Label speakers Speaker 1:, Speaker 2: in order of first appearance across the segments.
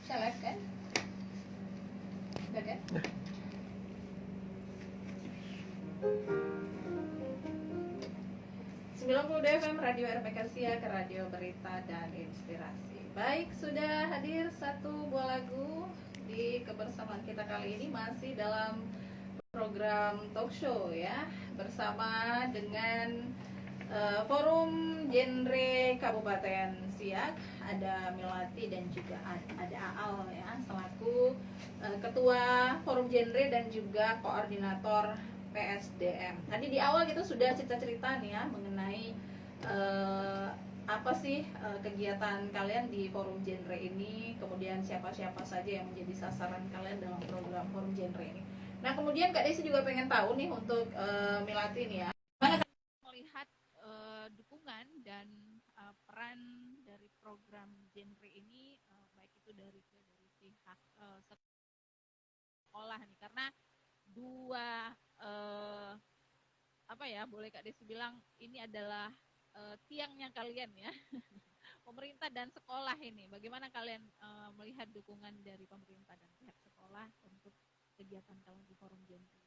Speaker 1: Bisa live kan? Udah kan? Ya. 92 FM Radio RPK Siak, Radio Berita dan Inspirasi. Baik, sudah hadir satu buah lagu di kebersamaan kita kali ini masih dalam program talk show ya, bersama dengan Forum Genre Kabupaten Siak. Ada Melati dan juga ada Aal ya, selaku Ketua Forum Genre dan juga Koordinator PSDM. Tadi di awal kita sudah cerita-cerita nih ya mengenai apa sih kegiatan kalian di Forum Genre ini, kemudian siapa-siapa saja yang menjadi sasaran kalian dalam program Forum Genre ini. Nah, kemudian Kak Desi juga pengen tahu nih untuk Melati nih ya, gimana melihat dukungan dan peran dari program Genre ini, baik itu dari pihak sekolah nih, karena dua apa ya, boleh Kak Desi bilang ini adalah tiangnya kalian ya, pemerintah dan sekolah ini. Bagaimana kalian melihat dukungan dari pemerintah dan pihak sekolah untuk kegiatan kalian di Forum Genre?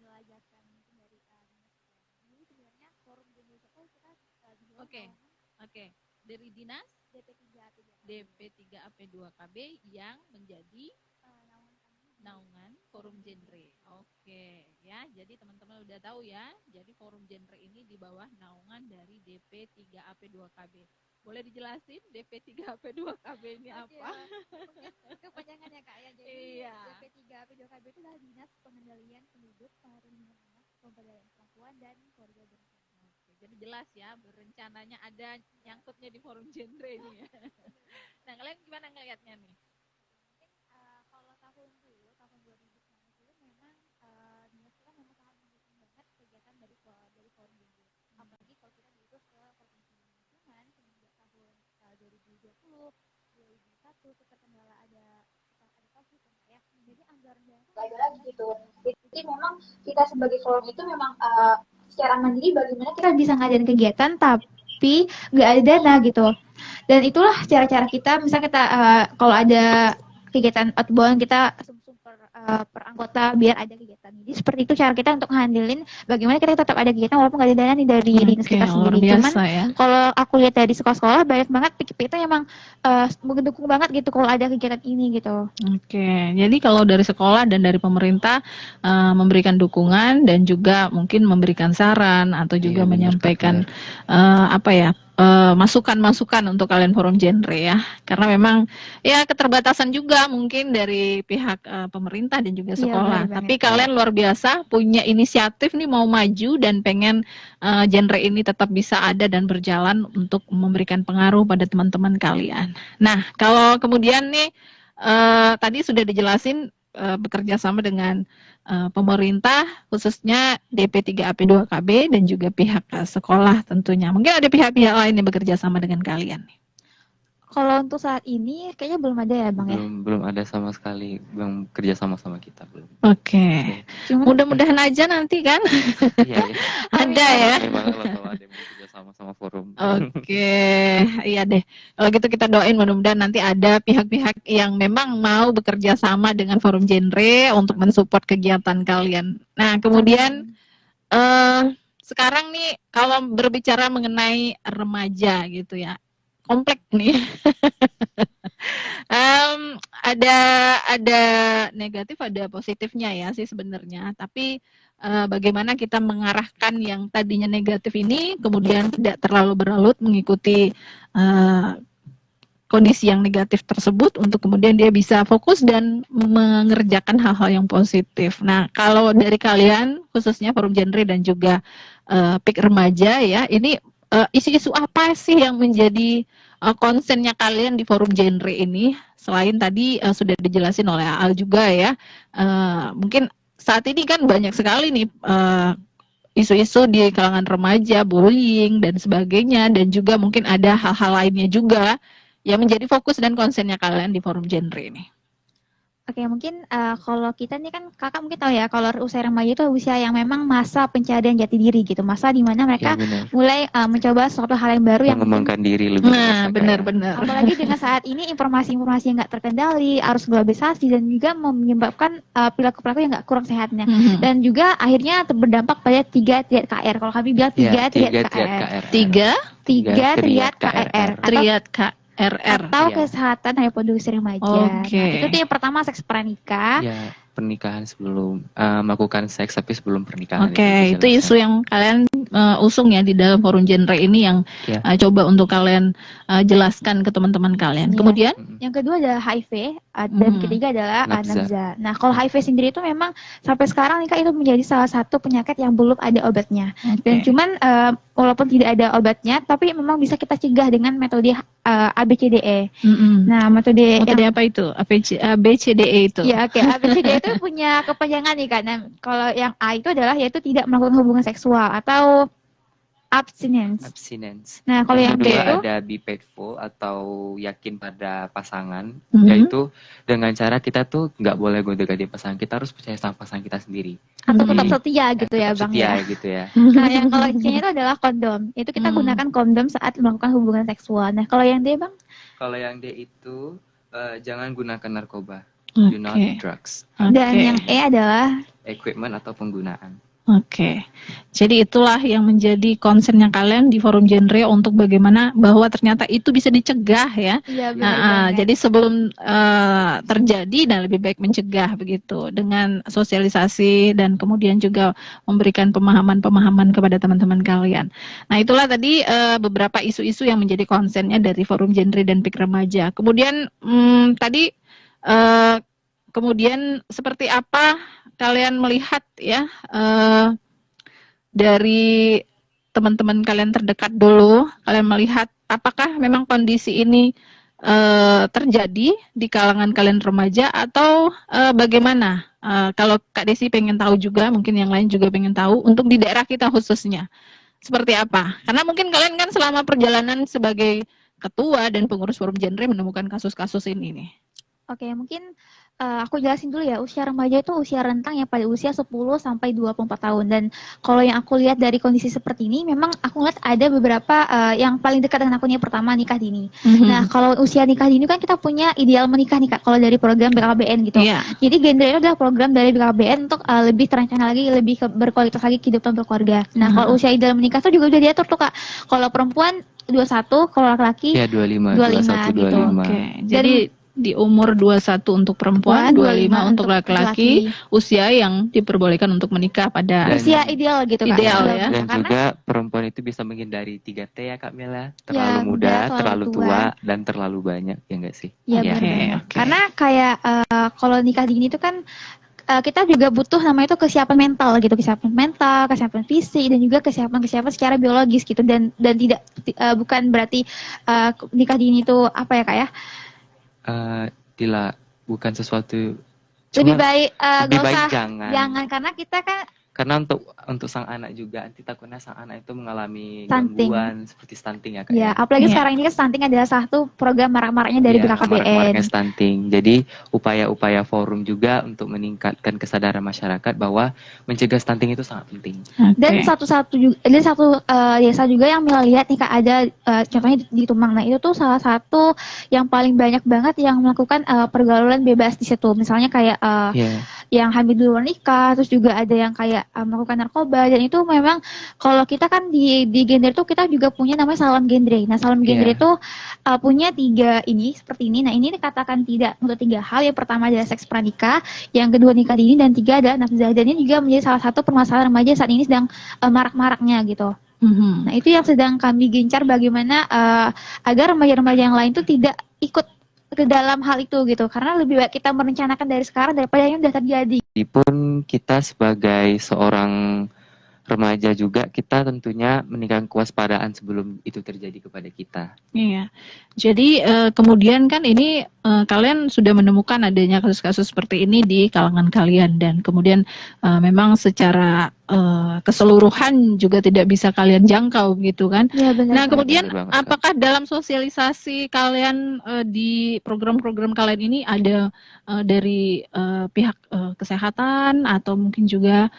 Speaker 2: Menjelaskan mungkin dari jadi sebenarnya Forum Genre itu kita
Speaker 1: Oke. Dari dinas DP3AP2KB yang menjadi naungan Forum Genre. Oke, ya. Jadi teman-teman udah tahu ya. Jadi Forum Genre ini di bawah naungan dari DP3AP2KB. Boleh dijelasin DP3AP2KB ini apa?
Speaker 2: Mungkin kepanjangannya Kak ya. Jadi DP3AP2KB itu adalah Dinas Pengendalian Penduduk, Perlindungan Anak, Pemberdayaan Perempuan dan Keluarga Berencana.
Speaker 1: Oke, jadi jelas ya, berencananya ada nyangkutnya di Forum Genre ini ya. Nah, kalian gimana ngelihatnya nih?
Speaker 2: Tahun 2019 memang dinas kita memang sangat mendukung banget kegiatan dari Forum Genre. Apalagi kalau kita diurus ke provinsi lingkungan semenjak tahun 2020, 2021 terkendala ada COVID ya. Jadi anggaran
Speaker 3: lagi gitu. Jadi memang kita sebagai forum itu memang secara mandiri bagaimana kita bisa ngadain kegiatan tapi nggak ada dana gitu. Dan itulah cara-cara kita, misalnya kita kalau ada kegiatan outbound kita per anggota biar ada kegiatan. Jadi seperti itu cara kita untuk ngandelin bagaimana kita tetap ada kegiatan walaupun nggak ada dana nih dari dinas kita sendiri. Cuman
Speaker 1: ya,
Speaker 3: kalau aku lihat dari sekolah-sekolah banyak banget kita emang mendukung banget gitu kalau ada kegiatan ini gitu.
Speaker 1: Oke, jadi kalau dari sekolah dan dari pemerintah memberikan dukungan dan juga mungkin memberikan saran atau juga menyampaikan apa ya, masukan-masukan untuk kalian Forum Genre ya, karena memang ya keterbatasan juga mungkin dari pihak pemerintah dan juga sekolah. Tapi kalian luar biasa punya inisiatif nih mau maju dan pengen genre ini tetap bisa ada dan berjalan untuk memberikan pengaruh pada teman-teman kalian. Nah, kalau kemudian nih tadi sudah dijelasin bekerja sama dengan pemerintah, khususnya DP3AP2KB dan juga pihak sekolah tentunya. Mungkin ada pihak-pihak lain yang bekerja sama dengan kalian.
Speaker 3: Kalau untuk saat ini kayaknya belum ada ya Bang ya?
Speaker 4: Belum ada sama sekali yang kerja sama kita belum.
Speaker 1: Oke. Mudah-mudahan aja nanti kan.
Speaker 4: Iya.
Speaker 1: Ada ya.
Speaker 4: Gimana kalau ada yang mau kerja sama forum.
Speaker 1: Oke, iya deh. Kalau gitu kita doain mudah-mudahan nanti ada pihak-pihak yang memang mau bekerja sama dengan Forum Genre untuk mensupport kegiatan kalian. Nah, kemudian sekarang nih kalau berbicara mengenai remaja gitu ya, kompleks nih. Ada negatif, ada positifnya ya sih sebenarnya. Tapi bagaimana kita mengarahkan yang tadinya negatif ini kemudian tidak terlalu berlarut mengikuti kondisi yang negatif tersebut untuk kemudian dia bisa fokus dan mengerjakan hal-hal yang positif. Nah, kalau dari kalian khususnya Forum Genre dan juga PIK Remaja ya, ini isu-isu apa sih yang menjadi konsennya kalian di Forum Genre ini? Selain tadi sudah dijelasin oleh Aal juga ya, mungkin saat ini kan banyak sekali nih isu-isu di kalangan remaja, bullying dan sebagainya, dan juga mungkin ada hal-hal lainnya juga yang menjadi fokus dan konsennya kalian di Forum Genre ini.
Speaker 3: Oke, mungkin kalau kita nih kan kakak mungkin tahu ya kalau usia remaja itu usia yang memang masa pencarian jati diri gitu, masa di mana
Speaker 4: Ya
Speaker 3: mereka
Speaker 4: benar.
Speaker 3: mulai mencoba suatu hal yang baru yang mungkin
Speaker 4: Mengembangkan diri lebih
Speaker 5: Nah,
Speaker 4: apa, Kak, ya.
Speaker 5: benar-benar.
Speaker 3: apalagi dengan saat ini informasi-informasi yang nggak terkendali, arus globalisasi dan juga menyebabkan perilaku-perilaku yang nggak kurang sehatnya.
Speaker 5: Mhm.
Speaker 3: Dan juga akhirnya berdampak pada 3 triad KR. Kalau kami bilang 3
Speaker 4: Ya,
Speaker 3: triad
Speaker 4: 3 triad
Speaker 3: KR.
Speaker 4: KRR.
Speaker 5: 3
Speaker 3: 3 triad
Speaker 4: triad
Speaker 3: KRR. Atau
Speaker 5: triad KRR.
Speaker 3: atau
Speaker 4: Iya.
Speaker 3: kesehatan reproduksi remaja.
Speaker 5: Oke.
Speaker 3: Nah, itu tuh yang pertama seks pranikah.
Speaker 4: Ya, pernikahan sebelum melakukan seks tapi sebelum pernikahan
Speaker 5: Oke, itu
Speaker 4: dijelaskan.
Speaker 5: isu yang kalian usung ya di dalam forum genre ini yang
Speaker 4: Ya.
Speaker 5: coba untuk kalian jelaskan ke teman-teman kalian.
Speaker 3: Iya.
Speaker 5: Kemudian,
Speaker 4: Mm-mm.
Speaker 3: Yang kedua adalah HIV dan ketiga adalah
Speaker 4: Nafza.
Speaker 3: nafza. Nah, kalau HIV sendiri itu memang sampai sekarang nih Kak itu menjadi salah satu penyakit yang belum ada obatnya. Dan
Speaker 5: oke.
Speaker 3: cuman walaupun tidak ada obatnya, tapi memang bisa kita cegah dengan metode ABCDE.
Speaker 5: Mm-mm.
Speaker 3: Nah, metode
Speaker 5: Metode
Speaker 3: yang
Speaker 5: apa itu? ABCDE itu.
Speaker 3: ya oke, ABCDE itu punya kepanjangan nih Kak. Nah, kalau yang A itu adalah yaitu tidak melakukan hubungan seksual atau abstinence.
Speaker 4: Abstinence.
Speaker 3: Nah, kalau yang B
Speaker 4: Kedua
Speaker 3: itu
Speaker 4: ada be faithful atau yakin pada pasangan,
Speaker 5: Mhm.
Speaker 4: yaitu dengan cara kita tuh nggak boleh gonta-ganti pasangan, kita harus percaya sama pasangan kita sendiri.
Speaker 3: atau
Speaker 5: Mhm.
Speaker 3: tetap setia gitu ya,
Speaker 4: Tetap
Speaker 3: Bang
Speaker 4: setia
Speaker 3: ya.
Speaker 4: gitu ya.
Speaker 3: Nah, yang kalau C-nya itu adalah kondom. Itu kita
Speaker 5: Hmm.
Speaker 3: gunakan kondom saat melakukan hubungan seksual. Nah, kalau yang D, Bang?
Speaker 4: Kalau yang D itu jangan gunakan narkoba, do not
Speaker 5: Oke.
Speaker 4: drugs,
Speaker 3: Dan
Speaker 5: Oke.
Speaker 3: yang E adalah
Speaker 4: equipment atau penggunaan.
Speaker 5: Oke, jadi itulah yang menjadi concernnya kalian di forum genre untuk bagaimana bahwa ternyata itu bisa dicegah ya.
Speaker 3: iya
Speaker 5: Nah, jadi sebelum terjadi dan lebih baik mencegah begitu dengan sosialisasi dan kemudian juga memberikan pemahaman-pemahaman kepada teman-teman kalian. Nah, itulah tadi beberapa isu-isu yang menjadi concernnya dari forum genre dan PIK remaja. Kemudian tadi kemudian seperti apa kalian melihat ya dari teman-teman kalian terdekat dulu, kalian melihat apakah memang kondisi ini terjadi di kalangan kalian remaja atau bagaimana? Kalau Kak Desi pengen tahu juga, mungkin yang lain juga pengen tahu untuk di daerah kita khususnya seperti apa? Karena mungkin kalian kan selama perjalanan sebagai ketua dan pengurus forum genre menemukan kasus-kasus ini nih.
Speaker 3: Oke, mungkin aku jelasin dulu ya, usia remaja itu usia rentang yang pada usia 10 sampai 24 tahun. Dan kalau yang aku lihat dari kondisi seperti ini, memang aku lihat ada beberapa yang paling dekat dengan aku nih, pertama nikah dini. Nah, kalau usia nikah dini kan kita punya ideal menikah nih Kak, kalau dari program BKKBN gitu.
Speaker 5: Iya.
Speaker 3: Jadi genre itu adalah program dari BKKBN untuk lebih terancang lagi, lebih berkualitas lagi kehidupan berkeluarga. Nah, kalau usia ideal menikah tuh juga udah diatur tuh Kak. Kalau perempuan 21, kalau laki-laki
Speaker 4: Ya 25,
Speaker 3: 25
Speaker 4: 21,
Speaker 3: gitu.
Speaker 4: 25.
Speaker 5: Oke, jadi di umur 21 untuk perempuan, 25 untuk laki-laki, usia yang diperbolehkan untuk menikah pada
Speaker 4: Dan-
Speaker 3: usia ideal gitu Kak.
Speaker 5: Ideal
Speaker 3: Ideal
Speaker 5: ya.
Speaker 3: menikah.
Speaker 4: Dan
Speaker 3: Karena
Speaker 4: juga perempuan itu bisa menghindari 3T ya Kak Mela, terlalu
Speaker 3: Ya,
Speaker 4: muda,
Speaker 3: terlalu
Speaker 4: terlalu
Speaker 3: tua.
Speaker 4: tua, dan terlalu banyak, ya enggak sih?
Speaker 3: ya
Speaker 5: Oke,
Speaker 3: benar.
Speaker 5: oke.
Speaker 3: Karena kayak kalau nikah dini itu kan kita juga butuh namanya itu kesiapan mental gitu, kesiapan fisik dan juga kesiapan secara biologis gitu dan tidak bukan berarti nikah dini itu apa ya Kak ya?
Speaker 4: Bukan sesuatu,
Speaker 3: Lebih
Speaker 4: cuma
Speaker 3: baik
Speaker 4: lebih
Speaker 3: gak
Speaker 4: baik
Speaker 3: usah
Speaker 4: jangan.
Speaker 3: karena kita kan
Speaker 4: Karena untuk sang anak juga, nanti takutnya sang anak itu mengalami
Speaker 3: Stunting.
Speaker 4: gangguan seperti stunting ya Kak
Speaker 3: ya
Speaker 4: ya.
Speaker 3: apalagi
Speaker 5: Iya.
Speaker 3: sekarang ini kan stunting adalah satu program marak-maraknya dari
Speaker 4: Iya,
Speaker 3: BKKBN.
Speaker 4: marak-maraknya stunting. Jadi upaya-upaya forum juga untuk meningkatkan kesadaran masyarakat bahwa mencegah stunting itu sangat penting.
Speaker 3: Dan satu desa juga yang Mila lihat nih Kak ada contohnya di Tumang. Nah, itu tuh salah satu yang paling banyak banget yang melakukan pergaulan bebas di situ. Misalnya kayak
Speaker 4: Iya.
Speaker 3: yang hamil di luar nikah, terus juga ada yang kayak melakukan narkoba dan itu memang kalau kita kan di genre itu kita juga punya namanya salam genre. Nah, salam genre
Speaker 4: Iya.
Speaker 3: itu punya 3 ini seperti ini. Nah, ini dikatakan tidak untuk 3 hal. Yang pertama adalah seks pranikah, yang kedua nikah dini dan 3 adalah nafzah. Dan ini juga menjadi salah satu permasalahan remaja saat ini sedang marak-maraknya gitu. Nah, itu yang sedang kami gencar bagaimana agar remaja-remaja yang lain itu tidak ikut ke dalam hal itu gitu. Karena lebih baik kita merencanakan dari sekarang daripada yang sudah terjadi.
Speaker 4: Meskipun kita sebagai seorang remaja juga, kita tentunya meningkatkan kewaspadaan sebelum itu terjadi kepada kita.
Speaker 5: Iya. Jadi kemudian kan ini kalian sudah menemukan adanya kasus-kasus seperti ini di kalangan kalian dan kemudian memang secara keseluruhan juga tidak bisa kalian jangkau gitu kan.
Speaker 3: Ya benar
Speaker 5: Nah,
Speaker 3: Kak.
Speaker 5: kemudian
Speaker 4: Betul banget, Kak.
Speaker 5: apakah dalam sosialisasi kalian di program-program kalian ini ada dari pihak kesehatan atau mungkin juga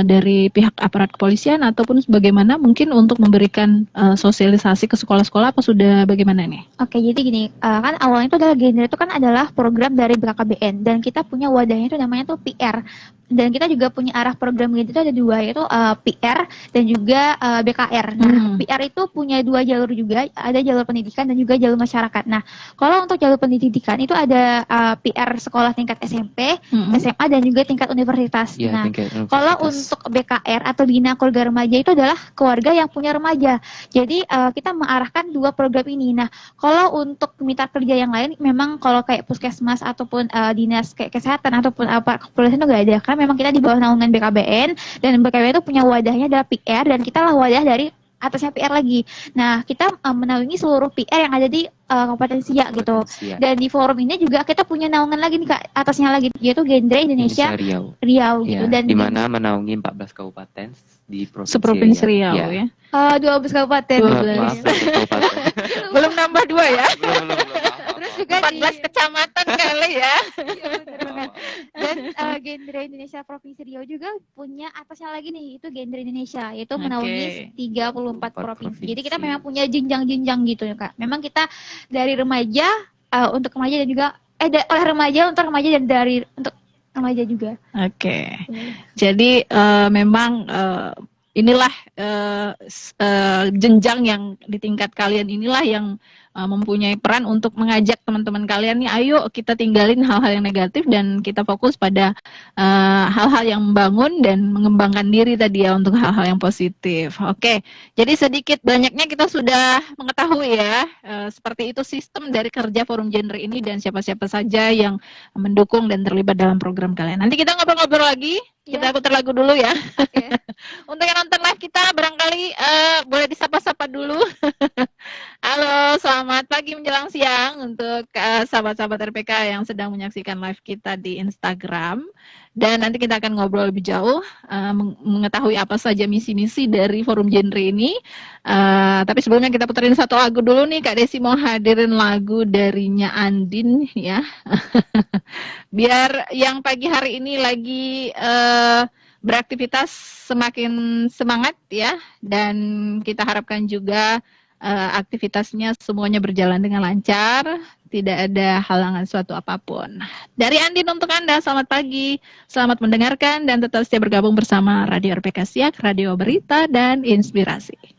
Speaker 5: dari pihak aparat kepolisian ataupun bagaimana mungkin untuk memberikan sosialisasi ke sekolah-sekolah apa sudah bagaimana nih?
Speaker 3: Oke, jadi gini, kan awalnya itu adalah genre itu kan adalah program dari BKKBN dan kita punya wadahnya itu namanya tuh PR. Dan kita juga punya arah program gitu itu ada dua, yaitu PR dan juga BKR. Nah, PR itu punya dua jalur juga, ada jalur pendidikan dan juga jalur masyarakat. Nah, kalau untuk jalur pendidikan itu ada PR sekolah tingkat SMP, SMA dan juga tingkat universitas.
Speaker 4: Iya,
Speaker 3: Nah,
Speaker 4: tingkat
Speaker 3: kalau
Speaker 4: universitas.
Speaker 3: untuk BKR atau Bina Keluarga Remaja itu adalah keluarga yang punya remaja. Jadi kita mengarahkan dua program ini. Nah, kalau untuk mitra kerja yang lain, memang kalau kayak puskesmas ataupun dinas kayak kesehatan ataupun apa kepolisian itu nggak ada. Karena memang kita di bawah naungan BKBN dan BKBN itu punya wadahnya adalah PR dan kita lah wadah dari atasnya PR lagi. Nah, kita menaungi seluruh PR yang ada di Kabupaten Siak gitu.
Speaker 4: Siap.
Speaker 3: Dan di forum ini juga kita punya naungan lagi nih Kak, atasnya lagi yaitu Genre Indonesia
Speaker 4: Riau.
Speaker 3: gitu.
Speaker 4: Ya,
Speaker 3: Dan
Speaker 4: di mana menaungi 14 kabupaten di
Speaker 5: Seprovinsi Riau
Speaker 4: Ya.
Speaker 5: ya.
Speaker 3: 12 kabupaten.
Speaker 5: 12.
Speaker 4: Maaf, 12 kabupaten.
Speaker 5: Belum nambah 2 ya.
Speaker 4: belum.
Speaker 3: Terus juga
Speaker 5: 14 kecamatan kali ya.
Speaker 3: Iya, bener banget. Dan Genre Indonesia Provinsi Riau juga punya atasnya lagi nih, itu Genre Indonesia, yaitu menaungi 34 provinsi. Jadi kita memang punya jenjang-jenjang gitu ya Kak. Memang kita dari remaja untuk remaja dan juga oleh remaja untuk remaja dan dari untuk remaja juga.
Speaker 5: Oke. Jadi memang inilah jenjang yang di tingkat kalian inilah yang mempunyai peran untuk mengajak teman-teman kalian nih, ayo kita tinggalin hal-hal yang negatif dan kita fokus pada hal-hal yang membangun dan mengembangkan diri tadi ya untuk hal-hal yang positif. Oke, jadi sedikit banyaknya kita sudah mengetahui ya seperti itu sistem dari kerja forum genre ini dan siapa-siapa saja yang mendukung dan terlibat dalam program kalian. Nanti kita ngobrol-ngobrol lagi. Kita putar lagu dulu ya.
Speaker 3: Oke.
Speaker 5: Untuk yang nonton live kita barangkali boleh disapa-sapa dulu. Halo, selamat pagi menjelang siang untuk sahabat-sahabat RPK yang sedang menyaksikan live kita di Instagram. Dan nanti kita akan ngobrol lebih jauh, mengetahui apa saja misi-misi dari forum genre ini. Tapi sebelumnya kita puterin satu lagu dulu nih, Kak Desi mau hadirin lagu darinya Andin ya. Biar yang pagi hari ini lagi beraktivitas semakin semangat ya, dan kita harapkan juga aktivitasnya semuanya berjalan dengan lancar, tidak ada halangan suatu apapun. Dari Andin untuk Anda, selamat pagi, selamat mendengarkan dan tetap setia bergabung bersama Radio RPK Siak, Radio Berita dan Inspirasi.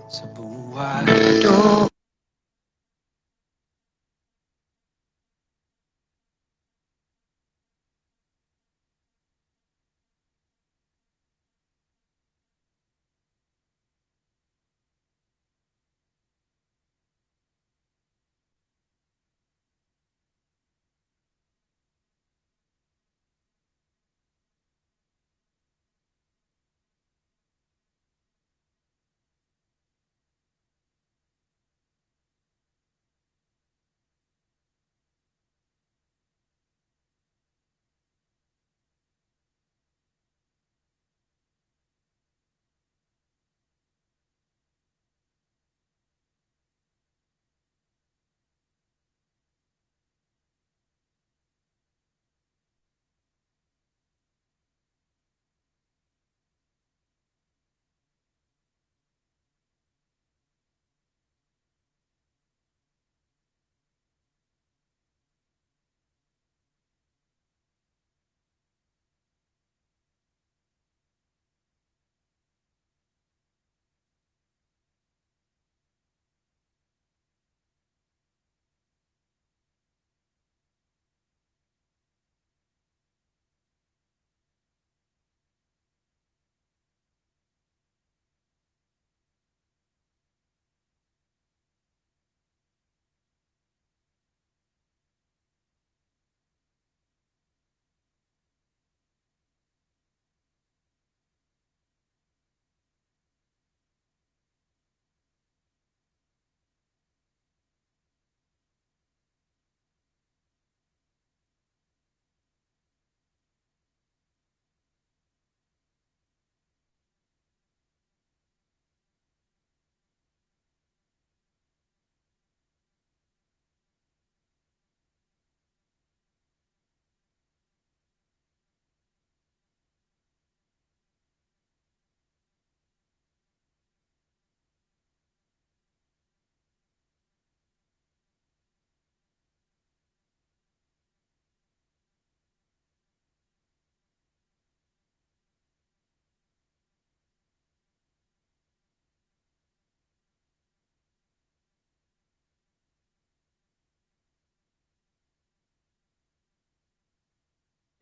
Speaker 6: sebuah hidup.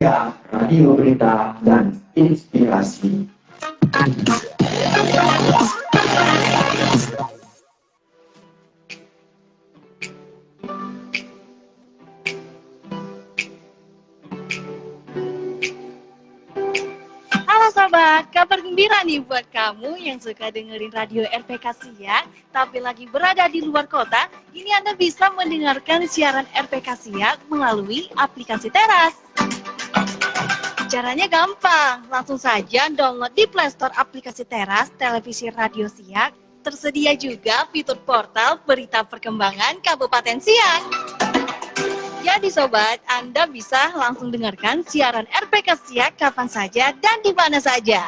Speaker 6: Ya, radio berita dan inspirasi.
Speaker 7: Halo sobat, kabar gembira nih buat kamu yang suka dengerin radio RPK Siak, tapi lagi berada di luar kota. Ini Anda bisa mendengarkan siaran RPK Siak melalui aplikasi Teras. Caranya gampang, langsung saja download di Play Store aplikasi Teras Televisi Radio Siak. Tersedia juga fitur portal berita perkembangan Kabupaten Siak. Jadi sobat, Anda bisa langsung dengarkan siaran RPK Siak kapan saja dan di mana saja.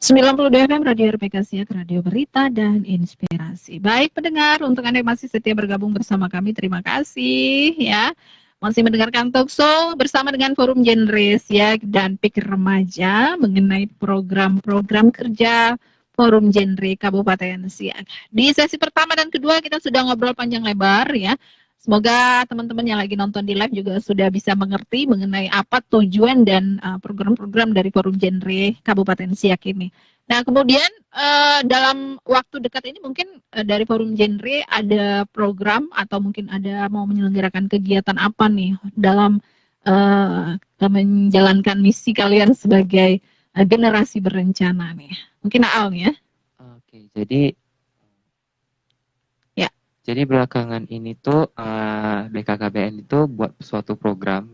Speaker 5: 92 FM Radio RPK Siak, radio berita dan inspirasi. Baik pendengar, untuk Anda yang masih setia bergabung bersama kami, terima kasih ya. Masih mendengarkan Talkshow bersama dengan Forum Genre Siak dan Pikir Remaja mengenai program-program kerja Forum Genre Kabupaten Siak. Di sesi pertama dan kedua kita sudah ngobrol panjang lebar ya. Semoga teman-teman yang lagi nonton di live juga sudah bisa mengerti mengenai apa tujuan dan program-program dari Forum Genre Kabupaten Siak ini. Nah, kemudian dalam waktu dekat ini mungkin dari Forum Genre ada program atau mungkin ada mau menyelenggarakan kegiatan apa nih dalam menjalankan misi kalian sebagai generasi berencana nih. Mungkin Aal nih ya.
Speaker 4: Oke, jadi belakangan ini tuh BKKBN itu buat suatu program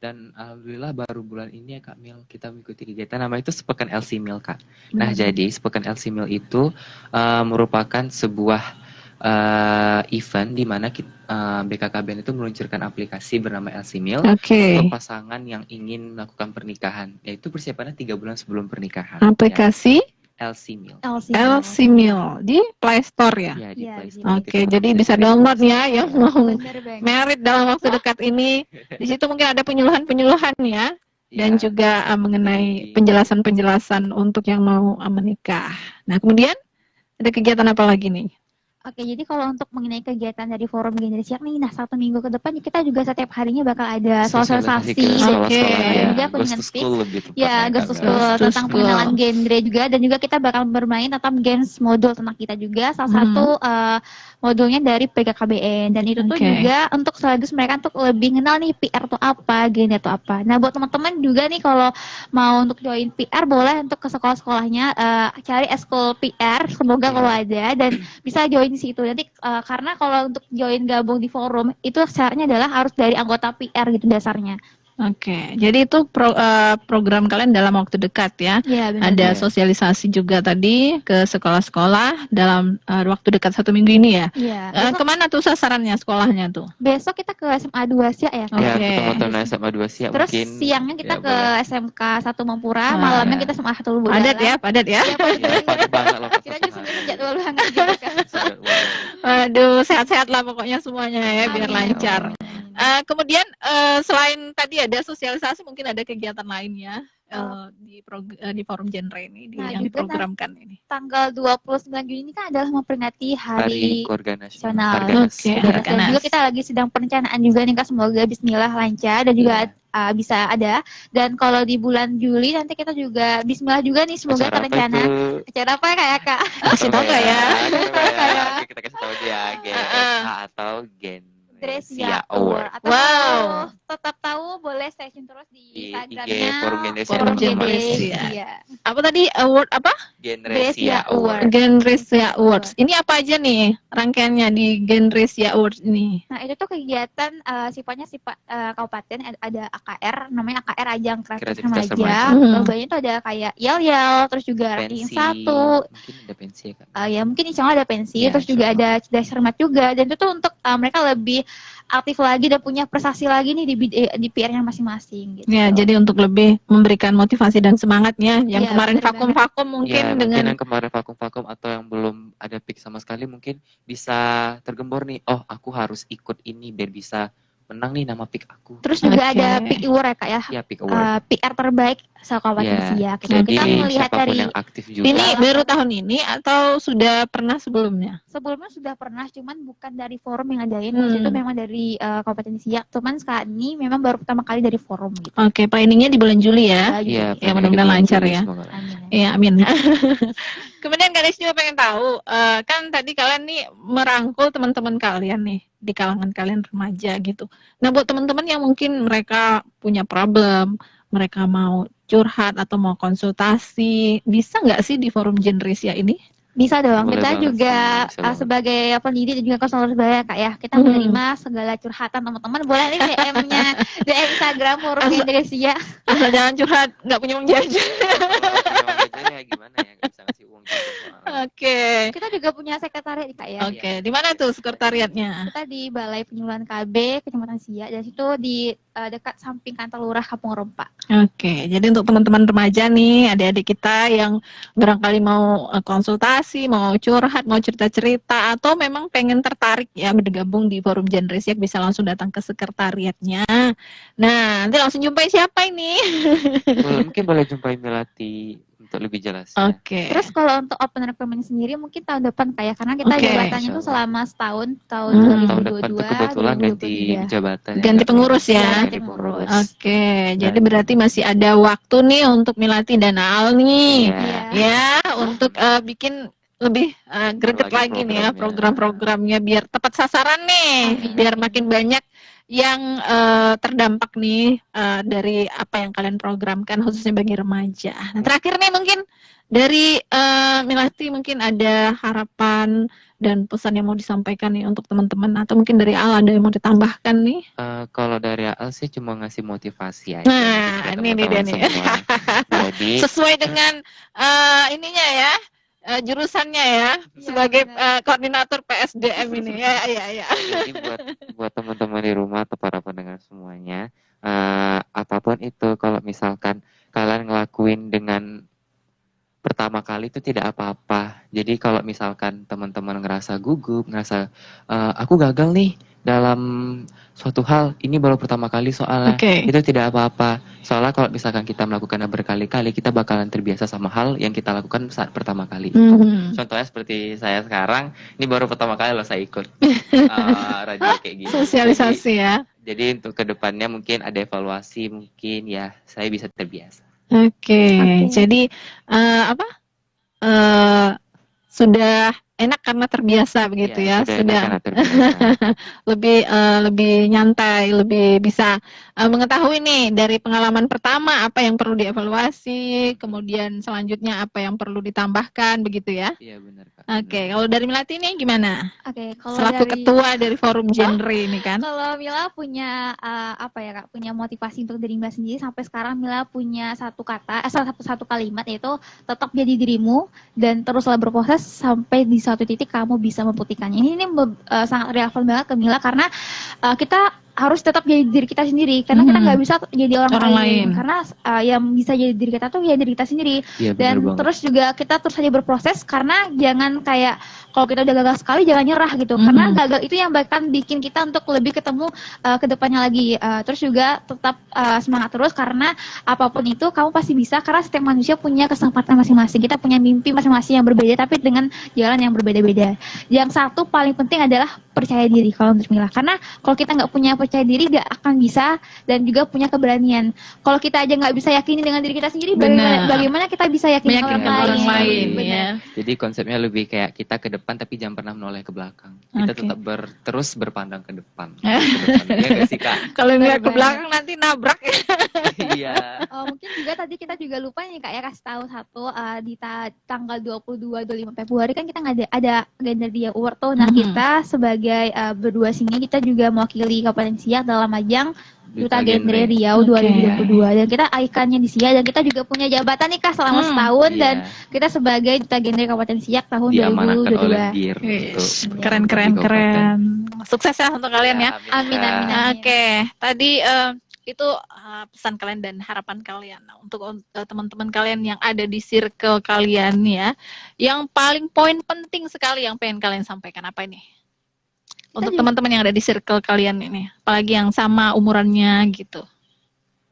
Speaker 4: dan alhamdulillah baru bulan ini ya Kak Mil kita mengikuti kegiatan namanya itu Sepekan LC Mil Kak. Nah jadi Sepekan LC Mil itu merupakan sebuah event di mana BKKBN itu meluncurkan aplikasi bernama LC Mil untuk pasangan yang ingin melakukan pernikahan, yaitu persiapannya 3 bulan sebelum pernikahan.
Speaker 5: Aplikasi?
Speaker 4: LC Meal.
Speaker 5: LC Meal di Play Store ya.
Speaker 4: Ya, di
Speaker 3: Iya,
Speaker 4: Play
Speaker 3: di
Speaker 4: Store.
Speaker 5: Oke, jadi bisa download ya yang mau
Speaker 3: Bener banget.
Speaker 5: merit dalam waktu dekat ini. Di situ mungkin ada penyuluhan-penyuluhan ya. Dan
Speaker 4: Ya,
Speaker 5: juga mengenai
Speaker 4: jadi-
Speaker 5: penjelasan-penjelasan untuk yang mau menikah. Nah, kemudian ada kegiatan apa lagi nih?
Speaker 3: Oke, jadi kalau untuk mengenai kegiatan dari forum generasi Siak nih, nah 1 minggu ke depan kita juga setiap harinya bakal ada sosialisasi
Speaker 4: ke sekolah-sekolah
Speaker 5: Oke.
Speaker 4: ya.
Speaker 3: juga
Speaker 4: Ghost to
Speaker 3: kunjungan
Speaker 4: school lebih tepatnya
Speaker 3: ya
Speaker 4: kan,
Speaker 3: Ghost to
Speaker 4: ya.
Speaker 3: School
Speaker 5: Ghost to
Speaker 3: tentang
Speaker 5: School.
Speaker 3: pengenalan genre juga, dan juga kita bakal bermain tentang games modul tentang kita juga, salah satu modulnya dari PKKBN, dan itu tuh
Speaker 5: Oke.
Speaker 3: juga untuk sekaligus mereka untuk lebih kenal nih PR tuh apa, genre tuh apa. Nah buat teman-teman juga nih kalau mau untuk join PR boleh untuk ke sekolah-sekolahnya cari eskul PR, semoga kalau ada, dan bisa join di situ nanti karena kalau untuk join gabung di forum itu syaratnya adalah harus dari anggota PR gitu dasarnya.
Speaker 5: Oke, jadi itu program kalian dalam waktu dekat ya.
Speaker 3: Iya benar.
Speaker 5: Ada
Speaker 4: Iya.
Speaker 5: sosialisasi juga tadi ke sekolah-sekolah dalam waktu dekat 1 minggu ini ya.
Speaker 3: Iya.
Speaker 5: Kemana tuh sasarannya sekolahnya tuh?
Speaker 3: Besok kita ke SMA 2 Siak ya. Kak?
Speaker 4: Ya,
Speaker 5: Oke.
Speaker 4: ketemu SMA 2 Siak
Speaker 3: Terus
Speaker 4: mungkin.
Speaker 3: siangnya kita
Speaker 4: ya,
Speaker 3: ke
Speaker 4: boleh.
Speaker 3: SMK 1 Mampura,
Speaker 5: Wah.
Speaker 3: malamnya
Speaker 4: Ya.
Speaker 3: kita SMA 1 Lubuk
Speaker 5: Padat ya,
Speaker 3: Dalam.
Speaker 5: padat ya.
Speaker 3: Iya, padat
Speaker 4: Ya,
Speaker 3: banget.
Speaker 4: pagi banget loh.
Speaker 3: Kita juga sebenarnya jadwal banget gitu kan.
Speaker 4: Sudah, wah.
Speaker 5: Waduh, sehat-sehat lah pokoknya semuanya ya, biar
Speaker 3: Amin.
Speaker 5: lancar.
Speaker 3: Amin.
Speaker 5: Kemudian selain tadi ada sosialisasi, mungkin ada kegiatan lainnya di forum genre ini
Speaker 3: Nah,
Speaker 5: yang
Speaker 3: juga
Speaker 5: diprogramkan ini.
Speaker 3: Tanggal 29 Juni ini kan adalah memperingati
Speaker 4: Hari
Speaker 3: Hari
Speaker 4: Keluarga
Speaker 3: Nasional.
Speaker 4: Nasional. Harganas.
Speaker 5: Oke,
Speaker 3: Dan
Speaker 5: Harganas.
Speaker 3: juga kita lagi sedang perencanaan juga nih Kak, semoga bismillah lancar dan juga bisa ada. Dan kalau di bulan Juli nanti kita juga bismillah juga nih, semoga
Speaker 4: Acara apa
Speaker 3: terencana.
Speaker 4: itu?
Speaker 3: Acara apa ya kayak Kak?
Speaker 5: Kasih tahu nggak ya?
Speaker 4: Oke, kita kasih tahu aja. GSA atau
Speaker 3: Dresia
Speaker 4: Genresia Award.
Speaker 3: Atau
Speaker 5: Wow.
Speaker 3: kalau tetap tahu boleh stay tune terus
Speaker 4: Di
Speaker 3: di
Speaker 4: IG
Speaker 3: Instagramnya
Speaker 4: Forum Genresia
Speaker 5: Forum
Speaker 3: Forum
Speaker 5: Genresia.
Speaker 3: Iya.
Speaker 5: Apa tadi award apa?
Speaker 4: Genresia
Speaker 3: Award.
Speaker 4: Award.
Speaker 5: Genresia Awards. Ini apa aja nih rangkaiannya di Genresia Awards ini?
Speaker 3: Nah, itu tuh kegiatan sifatnya kabupaten, ada AKR, namanya AKR Ajang Kreativitas
Speaker 4: Kreativitas
Speaker 3: Remaja.
Speaker 5: Remaja.
Speaker 3: Lombanya itu ada kayak yel-yel, terus juga ranking
Speaker 4: Pensi.
Speaker 3: 1.
Speaker 4: Mungkin ada pensi ya kan?
Speaker 3: Ya mungkin insya Allah ada pensi,
Speaker 4: Ya,
Speaker 3: terus juga
Speaker 4: insya
Speaker 3: ada cerdas cermat juga, dan itu tuh untuk mereka lebih aktif lagi dan punya prestasi lagi nih di PR-nya masing-masing gitu.
Speaker 5: Ya, jadi untuk lebih memberikan motivasi dan semangatnya. Yang
Speaker 3: Iya,
Speaker 5: kemarin
Speaker 3: benar
Speaker 5: vakum-vakum mungkin
Speaker 4: Ya, mungkin
Speaker 5: dengan
Speaker 4: yang kemarin vakum-vakum atau yang belum ada pick sama sekali mungkin bisa tergembor nih. Oh, aku harus ikut ini biar bisa menang nih nama pick aku.
Speaker 3: Terus juga
Speaker 5: Oke.
Speaker 3: ada PIK Award ya Kak ya.
Speaker 4: Ya, pick award.
Speaker 3: PR terbaik Kabupaten Siak. Gitu.
Speaker 4: Jadi
Speaker 3: Kita melihat
Speaker 4: siapapun
Speaker 3: dari
Speaker 4: yang aktif juga.
Speaker 5: ini baru tahun ini atau sudah pernah sebelumnya?
Speaker 3: sebelumnya sudah pernah, cuman bukan dari forum yang ngadain, waktu itu memang dari Kabupaten Siak. Cuman sekarang ini memang baru pertama kali dari forum gitu.
Speaker 5: Oke, planningnya di bulan Juli ya.
Speaker 4: Iya,
Speaker 5: Ya, mudah-mudahan lancar ya.
Speaker 4: Semoga.
Speaker 3: Amin.
Speaker 5: Iya, amin. Kemudian Kak Desi juga pengen tahu, kan tadi kalian nih merangkul teman-teman kalian nih di kalangan kalian remaja gitu. Nah, buat teman-teman yang mungkin mereka punya problem, mereka mau curhat atau mau konsultasi, bisa nggak sih di forum Genresia ini?
Speaker 3: Bisa dong,
Speaker 4: Boleh
Speaker 3: kita
Speaker 4: banget
Speaker 3: juga
Speaker 4: sih, bisa banget.
Speaker 3: sebagai pendidik dan juga konselor sebaya Kak ya, kita menerima segala curhatan teman-teman. Boleh nih DM-nya, DM Instagram Forum Indonesia.
Speaker 5: Asal jangan curhat, nggak punya uang jajan.
Speaker 4: Ya gimana ya, nggak bisa ngasih uang juga soalnya.
Speaker 5: Oke.
Speaker 3: Kita juga punya sekretariat Kak ya.
Speaker 5: Oke, di mana tuh sekretariatnya?
Speaker 3: Kita di Balai Penyuluhan KB Kecamatan Siak, dan situ di dekat samping kantor lurah Kampung Rompak.
Speaker 5: Oke, jadi untuk teman-teman remaja nih, adik-adik kita yang barangkali mau konsultasi, mau curhat, mau cerita-cerita, atau memang pengen tertarik ya bergabung di forum Genresia, bisa langsung datang ke sekretariatnya. Nah, nanti langsung jumpai siapa ini?
Speaker 4: Mungkin boleh jumpai Melati untuk lebih jelas.
Speaker 5: Oke.
Speaker 3: Terus kalau untuk open recruitment sendiri mungkin tahun depan kayak, karena kita
Speaker 5: Oke.
Speaker 3: jabatannya tuh selama setahun, tahun
Speaker 4: Tahun depan
Speaker 3: 2022,
Speaker 4: tuh kebetulan ganti
Speaker 3: 2023.
Speaker 4: jabatan.
Speaker 5: Ganti pengurus ya.
Speaker 3: Ganti pengurus.
Speaker 5: Oke, jadi berarti masih ada waktu nih untuk Melati dan Al nih.
Speaker 4: Iya.
Speaker 5: Ya, untuk bikin lebih greget lagi nih ya program-programnya biar tepat sasaran nih, biar makin banyak yang terdampak nih dari apa yang kalian programkan khususnya bagi remaja. Nah, terakhir nih mungkin dari Melati mungkin ada harapan dan pesan yang mau disampaikan nih untuk teman-teman, atau mungkin dari Al ada yang mau ditambahkan nih?
Speaker 4: Kalau dari Al sih cuma ngasih motivasi aja.
Speaker 5: Nah,
Speaker 4: buat
Speaker 5: ini dia
Speaker 4: teman-teman
Speaker 5: nih.
Speaker 4: semua. Jadi
Speaker 5: Sesuai dengan ininya ya, jurusannya ya, sebagai koordinator PSDM ini ya.
Speaker 4: jadi buat teman-teman di rumah atau para pendengar semuanya, apapun itu, kalau misalkan kalian ngelakuin dengan pertama kali itu tidak apa-apa. Jadi kalau misalkan teman-teman ngerasa gugup, ngerasa aku gagal nih dalam suatu hal, ini baru pertama kali soalnya,
Speaker 5: Oke.
Speaker 4: itu tidak apa-apa. Soalnya kalau misalkan kita melakukannya berkali-kali, kita bakalan terbiasa sama hal yang kita lakukan saat pertama kali.
Speaker 5: Mhm.
Speaker 4: Contohnya seperti saya sekarang, ini baru pertama kali loh saya ikut radio kayak gini.
Speaker 5: Sosialisasi ya.
Speaker 4: Jadi untuk kedepannya mungkin ada evaluasi, mungkin ya saya bisa terbiasa.
Speaker 5: Oke.
Speaker 3: Oke.
Speaker 5: Jadi apa? Sudah enak karena terbiasa begitu ya.
Speaker 4: Sudah enak
Speaker 5: Sudah
Speaker 4: karena terbiasa.
Speaker 5: lebih nyantai, lebih bisa mengetahui nih dari pengalaman pertama apa yang perlu dievaluasi, kemudian selanjutnya apa yang perlu ditambahkan begitu ya.
Speaker 4: Iya benar Kak.
Speaker 5: Oke, kalau dari Melati ini gimana?
Speaker 3: Oke, kalau
Speaker 5: Selaku
Speaker 3: dari
Speaker 5: ketua dari forum genre ini kan.
Speaker 3: Kalau Mila punya apa ya Kak, punya motivasi untuk diri Mila sendiri sampai sekarang Mila punya satu kata, satu kalimat yaitu tetap jadi dirimu dan teruslah berproses sampai di suatu titik kamu bisa membuktikannya. Ini sangat relevan banget ke Mila karena kita harus tetap jadi diri kita sendiri karena kita nggak bisa jadi orang lain. Karena yang bisa jadi diri kita tuh ya diri kita sendiri.
Speaker 4: Iya,
Speaker 3: Dan
Speaker 4: benar banget.
Speaker 3: terus juga kita terus saja berproses karena jangan kayak kalau kita udah gagal sekali jangan nyerah gitu. Karena gagal itu yang bahkan bikin kita untuk lebih ketemu ke depannya lagi. Terus juga tetap semangat terus karena apapun itu kamu pasti bisa karena setiap manusia punya kesempatan masing-masing. Kita punya mimpi masing-masing yang berbeda tapi dengan jalan yang berbeda-beda. Yang satu paling penting adalah percaya diri kalau menurut Mila. Karena kalau kita nggak punya percaya diri gak akan bisa dan juga punya keberanian. Kalau kita aja nggak bisa yakini dengan diri kita sendiri, bagaimana kita bisa yakini orang lain?
Speaker 5: Ya.
Speaker 4: Jadi konsepnya lebih kayak kita ke depan tapi jangan pernah menoleh ke belakang. Kita
Speaker 5: Oke.
Speaker 4: tetap terus berpandang ke depan. Iya nggak sih Kak?
Speaker 5: Kalau ngeliat ke belakang nanti nabrak ya.
Speaker 4: Iya.
Speaker 3: Mungkin juga tadi kita juga lupa nih Kak ya kasih tahu satu di tanggal 22-25 Februari kan kita ada Gandaria Award tuh. Nah kita sebagai berdua sini kita juga mewakili Kabupaten Siak dalam ajang Duta Genre Riau 2022 dan kita ikonnya di Siak dan kita juga punya jabatan nih Kak selama setahun dan kita sebagai Duta Genre Kabupaten Siak tahun
Speaker 4: Diamanahkan oleh
Speaker 3: 2022.
Speaker 4: BIR.
Speaker 5: Keren. Sukses ya untuk kalian ya.
Speaker 3: Amin.
Speaker 5: Oke, tadi itu pesan kalian dan harapan kalian. Nah, untuk teman-teman kalian yang ada di circle kalian ya, yang paling poin penting sekali yang pengen kalian sampaikan apa ini? Untuk teman-teman yang ada di circle kalian ini, apalagi yang sama umurannya gitu.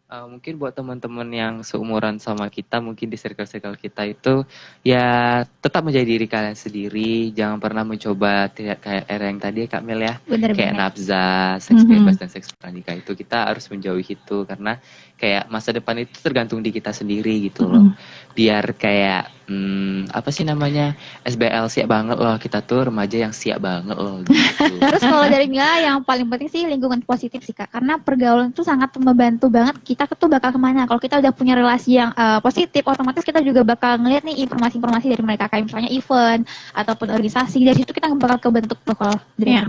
Speaker 4: Mungkin buat teman-teman yang seumuran sama kita, mungkin di circle-circle kita itu ya tetap menjadi diri kalian sendiri, jangan pernah mencoba tidak kayak era yang tadi Kak Mel ya, kayak nafza, seks bebas dan seks pranikah itu kita harus menjauhi itu karena kayak masa depan itu tergantung di kita sendiri gitu loh. Biar kayak apa sih namanya SBL siap banget loh, kita tuh remaja yang siap banget loh gitu.
Speaker 3: Terus kalau dari Mila yang paling penting sih lingkungan positif sih Kak, karena pergaulan itu sangat membantu banget kita tuh bakal kemana. Kalau kita udah punya relasi yang positif, otomatis kita juga bakal ngeliat nih informasi-informasi dari mereka kayak misalnya event ataupun organisasi, dari situ kita bakal kebentuk bakal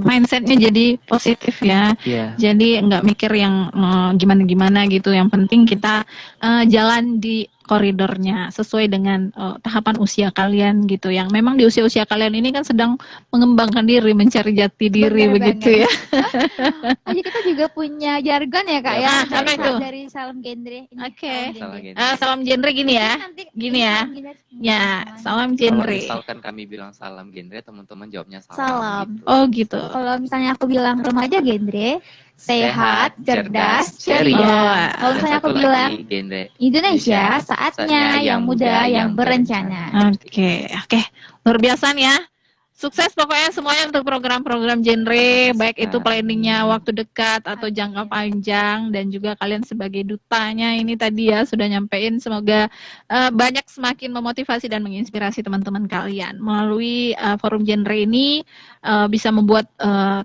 Speaker 5: mindsetnya jadi positif ya. Jadi nggak mikir yang gimana-gimana gitu, yang penting kita jalan di koridornya sesuai dengan tahapan usia kalian gitu, yang memang di usia-usia kalian ini kan sedang mengembangkan diri, mencari jati diri. Bener begitu ya.
Speaker 3: Jadi kita juga punya jargon ya Kak ya,
Speaker 5: apa itu?
Speaker 3: Dari Salam Genre.
Speaker 5: Oke. Salam genre gini ya. Gini ya. Ya, salam genre.
Speaker 4: Kalau misalkan kami bilang salam genre, teman-teman jawabnya salam.
Speaker 3: Salam.
Speaker 4: Gitu.
Speaker 5: Oh gitu.
Speaker 3: Kalau misalnya aku bilang remaja genre, sehat, cerdas, ceria. Kalau misalnya aku bilang Indonesia, saatnya yang muda yang berencana.
Speaker 5: Oke. Luar biasa nih ya. Sukses pokoknya semuanya untuk program-program genre, baik itu planningnya waktu dekat atau jangka panjang, dan juga kalian sebagai dutanya ini tadi ya sudah nyampein, semoga banyak semakin memotivasi dan menginspirasi teman-teman kalian melalui forum genre ini. Bisa membuat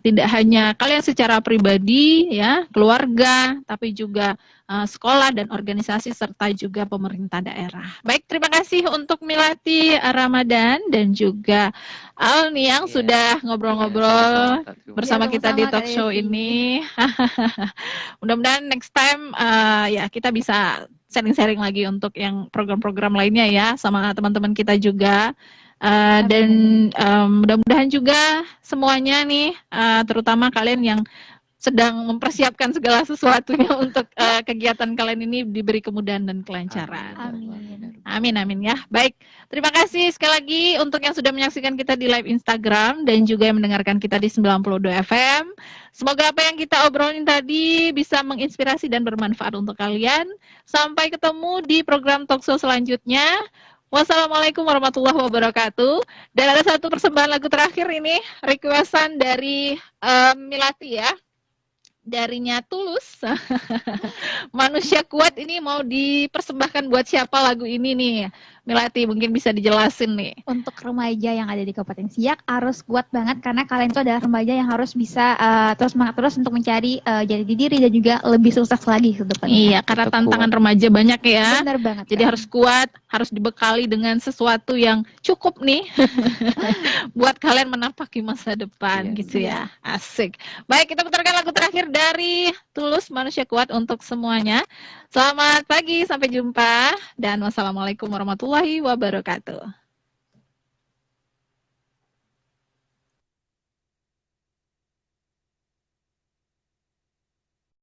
Speaker 5: tidak hanya kalian secara pribadi ya, keluarga, tapi juga sekolah dan organisasi serta juga pemerintah daerah. Baik, terima kasih untuk Milati Ramadan dan juga Al nih yang sudah ngobrol-ngobrol bersama kita di talk show ini. Mudah-mudahan next time ya kita bisa sharing-sharing lagi untuk yang program-program lainnya ya sama teman-teman kita juga. Dan mudah-mudahan juga semuanya nih, terutama kalian yang sedang mempersiapkan segala sesuatunya untuk kegiatan kalian ini diberi kemudahan dan kelancaran.
Speaker 3: Amin.
Speaker 5: Amin, amin ya. Baik, terima kasih sekali lagi untuk yang sudah menyaksikan kita di live Instagram dan juga yang mendengarkan kita di 92 FM. Semoga apa yang kita obrolin tadi bisa menginspirasi dan bermanfaat untuk kalian. Sampai ketemu di program talkshow selanjutnya. Wassalamualaikum warahmatullahi wabarakatuh. Dan ada satu persembahan lagu terakhir ini, requestan dari Milati ya. Darinya Tulus. Manusia Kuat ini mau dipersembahkan buat siapa lagu ini nih? Milati mungkin bisa dijelasin nih.
Speaker 3: Untuk remaja yang ada di Kabupaten Siak harus kuat banget karena kalian itu adalah remaja yang harus bisa terus semangat terus untuk mencari jati diri dan juga lebih sukses lagi ke depannya.
Speaker 5: Iya, karena
Speaker 4: Tetap
Speaker 5: tantangan remaja banyak ya.
Speaker 3: Benar banget.
Speaker 5: Jadi harus kuat, harus dibekali dengan sesuatu yang cukup nih buat kalian menapaki masa depan
Speaker 4: Iya.
Speaker 5: gitu ya. Asik. Baik, kita putarkan lagu terakhir dari Tulus, Manusia Kuat untuk semuanya. Selamat pagi, sampai jumpa dan wassalamualaikum warahmatullahi wabarakatuh.